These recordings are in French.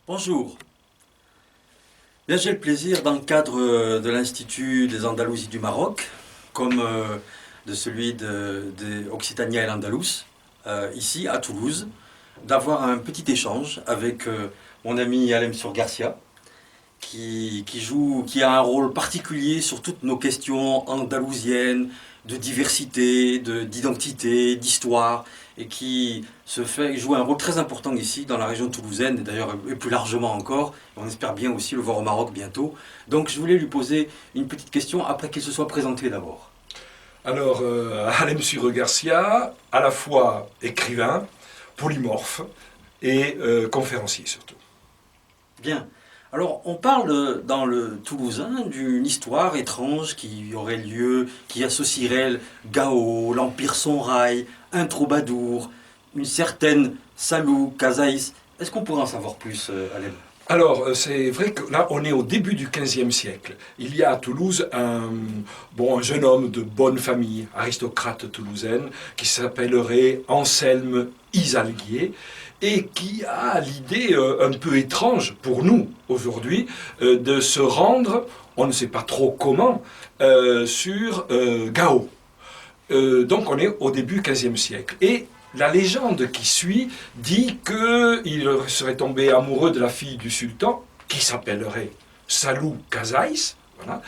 Bonjour. Bien, j'ai le plaisir, dans le cadre de l'Institut des Andalousies du Maroc, comme de celui de Occitania et l'Andalous, ici à Toulouse, d'avoir un petit échange avec mon ami Alem Sur Garcia, qui a un rôle particulier sur toutes nos questions andalousiennes, de diversité, d'identité, d'histoire, et qui joue un rôle très important ici dans la région toulousaine, et d'ailleurs et plus largement encore. On espère bien aussi le voir au Maroc bientôt. Donc je voulais lui poser une petite question après qu'il se soit présenté d'abord. Alors, Alem Sur Garcia, à la fois écrivain, polymorphe et conférencier surtout. Bien. Alors, on parle dans le Toulousain d'une histoire étrange qui aurait lieu, qui associerait Gao, l'Empire Sonrail, un troubadour, une certaine Salou Kazaïs. Est-ce qu'on pourrait en savoir plus, Alem? Alors, c'est vrai que là, on est au début du XVe siècle. Il y a à Toulouse un jeune homme de bonne famille, aristocrate toulousaine, qui s'appellerait Anselme Isalguier, et qui a l'idée un peu étrange pour nous aujourd'hui de se rendre, on ne sait pas trop comment, sur Gao. Donc on est au début XVe siècle. Et la légende qui suit dit qu'il serait tombé amoureux de la fille du sultan, qui s'appellerait Salou Kazaïs, voilà,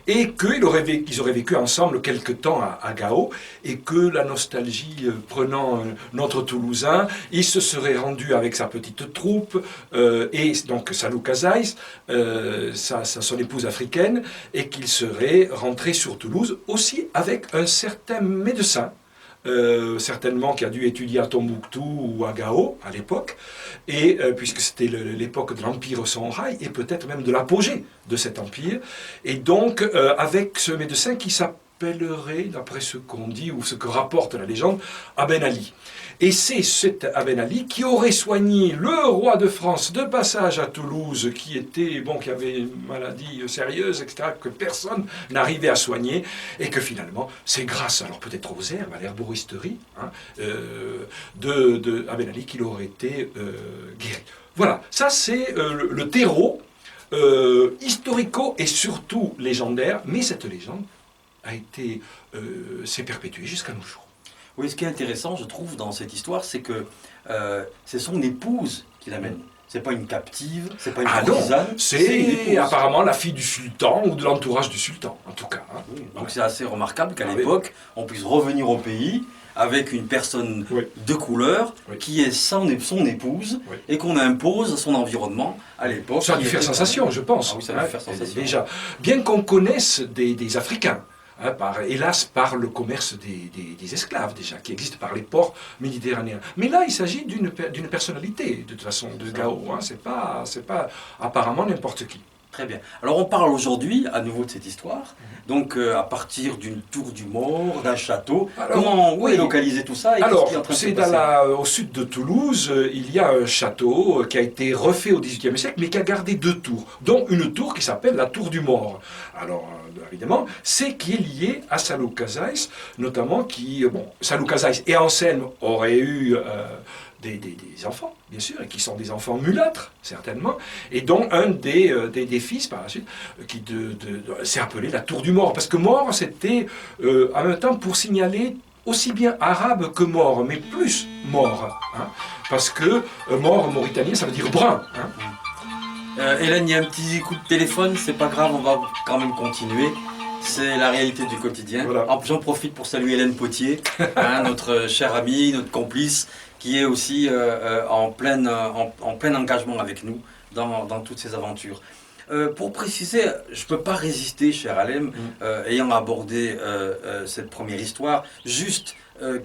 et qu'ils auraient vécu ensemble quelque temps à Gao, et que la nostalgie prenant notre Toulousain, il se serait rendu avec sa petite troupe, et donc Salou Kazaïs, son épouse africaine, et qu'il serait rentré sur Toulouse aussi avec un certain médecin, certainement qui a dû étudier à Tombouctou ou à Gao à l'époque, et puisque c'était l'époque de l'Empire Sonrail et peut-être même de l'apogée de cet empire, et donc avec ce médecin qui s'appellerait, d'après ce qu'on dit ou ce que rapporte la légende, Aben Ali. Et c'est cet Aben Ali qui aurait soigné le roi de France de passage à Toulouse, qui avait une maladie sérieuse, etc., que personne n'arrivait à soigner, et que finalement, c'est grâce, alors peut-être aux herbes, à l'herboristerie, de Aben Ali qu'il aurait été guéri. Voilà, ça c'est le terreau historico et surtout légendaire, mais cette légende s'est perpétuée jusqu'à nos jours. Oui, ce qui est intéressant, je trouve, dans cette histoire, c'est que c'est son épouse qui l'amène. C'est pas une captive, c'est pas une courtisane. C'est apparemment la fille du sultan ou de l'entourage du sultan, en tout cas. Hein. Oui, donc c'est assez remarquable qu'à l'époque, on puisse revenir au pays avec une personne de couleur qui est son épouse et qu'on impose son environnement à l'époque. Ça a dû faire sensation, je pense. Ah oui, ça a dû faire sensation. Déjà, bien qu'on connaisse des Africains, hélas par le commerce des esclaves déjà, qui existe par les ports méditerranéens. Mais là, il s'agit d'une personnalité, de toute façon, de Gao. Hein. C'est pas apparemment n'importe qui. Très bien. Alors on parle aujourd'hui à nouveau de cette histoire, donc à partir d'une tour du Mort, d'un château. Où est localisé tout ça? Alors, au sud de Toulouse, il y a un château qui a été refait au XVIIIe siècle, mais qui a gardé deux tours, dont une tour qui s'appelle la tour du Mort. Alors, évidemment, c'est qui est lié à Salou Kazaïs, notamment Salou Kazaïs et Anselme auraient eu des enfants, bien sûr, et qui sont des enfants mulâtres, certainement, et dont un des fils, par la suite, qui s'est appelé la Tour du Mort, parce que Mort, c'était en même temps pour signaler aussi bien arabe que mort, mais plus mort, hein, parce que mort mauritanien, ça veut dire brun. Hein. Hélène, il y a un petit coup de téléphone, c'est pas grave, on va quand même continuer. C'est la réalité du quotidien. Voilà. J'en profite pour saluer Hélène Potier, notre chère amie, notre complice, qui est aussi en plein engagement avec nous dans toutes ces aventures. Pour préciser, je ne peux pas résister, cher Alem, ayant abordé cette première histoire, juste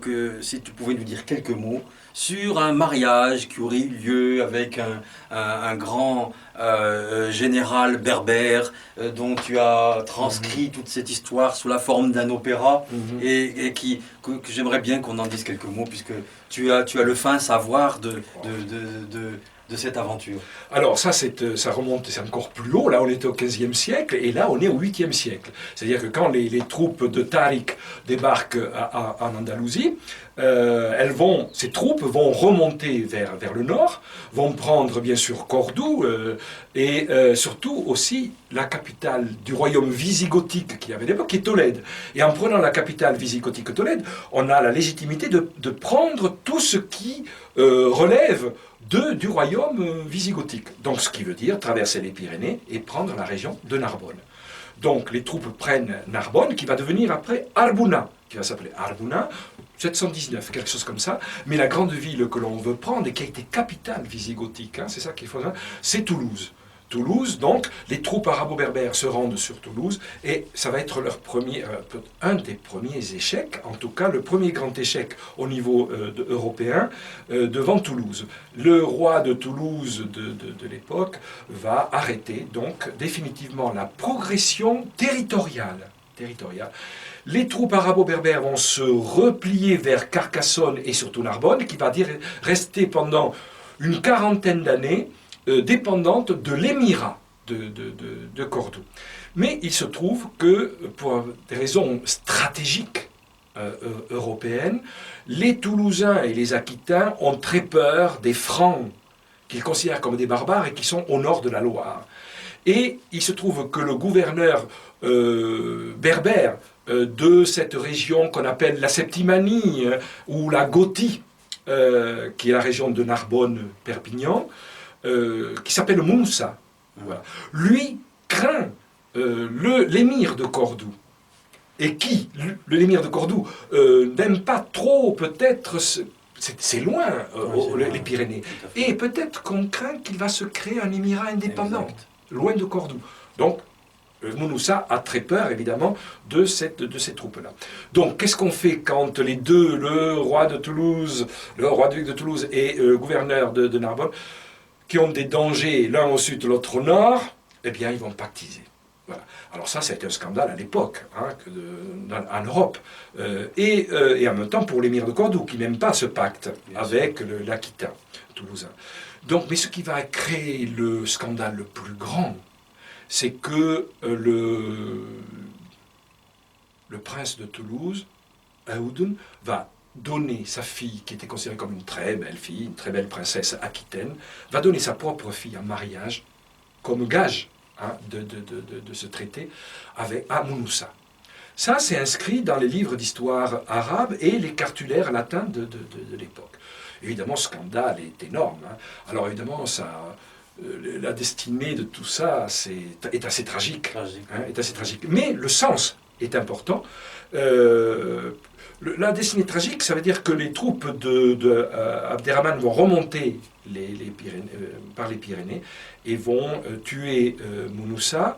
que si tu pouvais nous dire quelques mots sur un mariage qui aurait eu lieu avec un grand général berbère dont tu as transcrit toute cette histoire sous la forme d'un opéra et que j'aimerais bien qu'on en dise quelques mots puisque tu as le fin savoir de cette aventure? Alors ça remonte, c'est encore plus haut, là on est au XVe siècle, et là on est au 8e siècle. C'est-à-dire que quand les troupes de Tariq débarquent en Andalousie, ces troupes vont remonter vers le nord, vont prendre bien sûr Cordoue, et surtout aussi la capitale du royaume visigothique qu'il y avait à l'époque, qui est Tolède. Et en prenant la capitale visigothique Tolède, on a la légitimité de prendre tout ce qui relève du royaume visigothique. Donc ce qui veut dire traverser les Pyrénées et prendre la région de Narbonne. Donc les troupes prennent Narbonne, qui va devenir après Arbuna, qui va s'appeler Arbuna, 719, quelque chose comme ça. Mais la grande ville que l'on veut prendre et qui a été capitale visigothique, c'est ça qu'il faut dire, c'est Toulouse. Toulouse, donc, les troupes arabo-berbères se rendent sur Toulouse et ça va être un des premiers échecs, en tout cas le premier grand échec au niveau européen devant Toulouse. Le roi de Toulouse de l'époque va arrêter donc définitivement la progression territoriale. Les troupes arabo-berbères vont se replier vers Carcassonne et surtout Narbonne, qui va rester pendant une quarantaine d'années dépendante de l'émirat de Cordoue. Mais il se trouve que, pour des raisons stratégiques européennes, les Toulousains et les Aquitains ont très peur des Francs, qu'ils considèrent comme des barbares et qui sont au nord de la Loire. Et il se trouve que le gouverneur berbère de cette région qu'on appelle la Septimanie ou la Gothie, qui est la région de Narbonne-Perpignan, qui s'appelle Moussa. Voilà. Lui craint l'émir de Cordoue. Et qui, l'émir de Cordoue, n'aime pas trop, peut-être, c'est loin, les Pyrénées. Et peut-être qu'on craint qu'il va se créer un émirat indépendant, loin de Cordoue. Donc, Moussa a très peur, évidemment, de ces troupes-là. Donc, qu'est-ce qu'on fait quand les deux, le roi de Toulouse, le roi-duc de Toulouse et le gouverneur de Narbonne, qui ont des dangers, l'un au sud, l'autre au nord, eh bien, ils vont pactiser. Voilà. Alors ça, c'était un scandale à l'époque, en Europe. Et en même temps, pour l'émir de Cordoue, qui n'aime pas ce pacte avec l'Aquitain toulousain. Donc, mais ce qui va créer le scandale le plus grand, c'est que le prince de Toulouse, Aoudun, va donner sa fille, qui était considérée comme une très belle fille, une très belle princesse aquitaine, va donner sa propre fille en mariage, comme gage de ce traité, à Moussa. Ça, c'est inscrit dans les livres d'histoire arabes et les cartulaires latins de l'époque. Évidemment, ce scandale est énorme. Alors évidemment, la destinée de tout ça est assez tragique. Est assez tragique. Mais le sens est important. La destinée tragique, ça veut dire que les troupes d'Abderrahmane vont remonter par les Pyrénées et vont tuer Moussa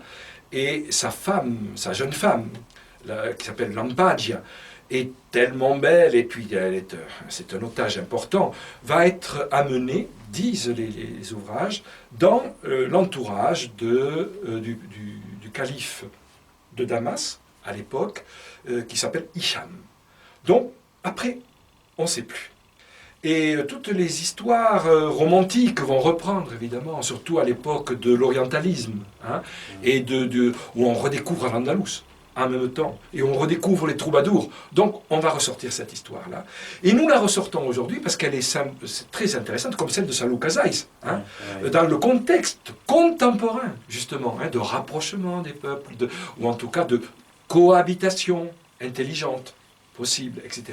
et sa femme, sa jeune femme, qui s'appelle Lampadia, est tellement belle, et puis c'est un otage important, va être amenée, disent les ouvrages, dans l'entourage du calife de Damas, à l'époque, qui s'appelle Hicham. Donc, après, on ne sait plus. Et toutes les histoires romantiques vont reprendre, évidemment, surtout à l'époque de l'orientalisme, et où on redécouvre l'Andalous en même temps, et on redécouvre les troubadours. Donc, on va ressortir cette histoire-là. Et nous la ressortons aujourd'hui parce qu'elle est très intéressante, comme celle de Salou Kazaïs, dans le contexte contemporain, justement, de rapprochement des peuples, ou en tout cas de cohabitation intelligente possible, etc.,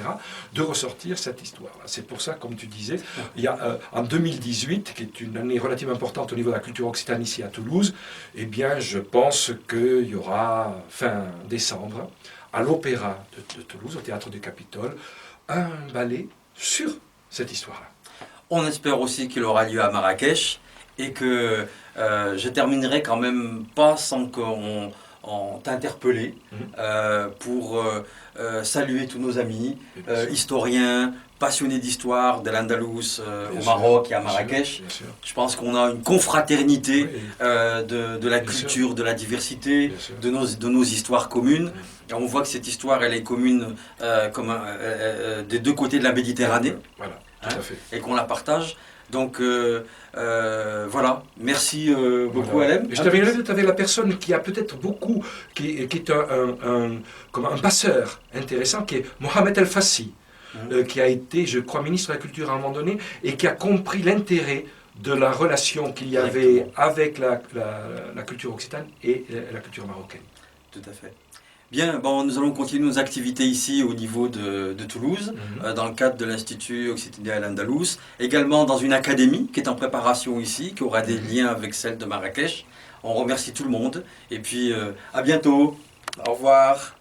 de ressortir cette histoire-là. C'est pour ça, comme tu disais, il y a en 2018, qui est une année relativement importante au niveau de la culture occitane ici à Toulouse, eh bien, je pense qu'il y aura, fin décembre, à l'Opéra de Toulouse, au Théâtre du Capitole, un ballet sur cette histoire-là. On espère aussi qu'il aura lieu à Marrakech, et que je terminerai quand même pas sans qu'on t'interpeller pour saluer tous nos amis, historiens, passionnés d'histoire de l'Andalous au Maroc et à Marrakech. Bien sûr. Je pense qu'on a une confraternité de la culture, de la diversité, de nos histoires communes. Et on voit que cette histoire, elle est commune des deux côtés de la Méditerranée. Voilà, tout à fait. Et qu'on la partage. Donc voilà, merci beaucoup Alem. Je terminerai, tu avais la personne qui a peut-être beaucoup, qui est comme un passeur intéressant, qui est Mohamed El Fassi, qui a été, je crois, ministre de la Culture à un moment donné, et qui a compris l'intérêt de la relation qu'il y avait avec la culture occitane et la culture marocaine. Tout à fait. Bien, bon, nous allons continuer nos activités ici au niveau de Toulouse, dans le cadre de l'Institut Occitanien Al-Andalus, également dans une académie qui est en préparation ici, qui aura des liens avec celle de Marrakech. On remercie tout le monde et puis à bientôt. Au revoir.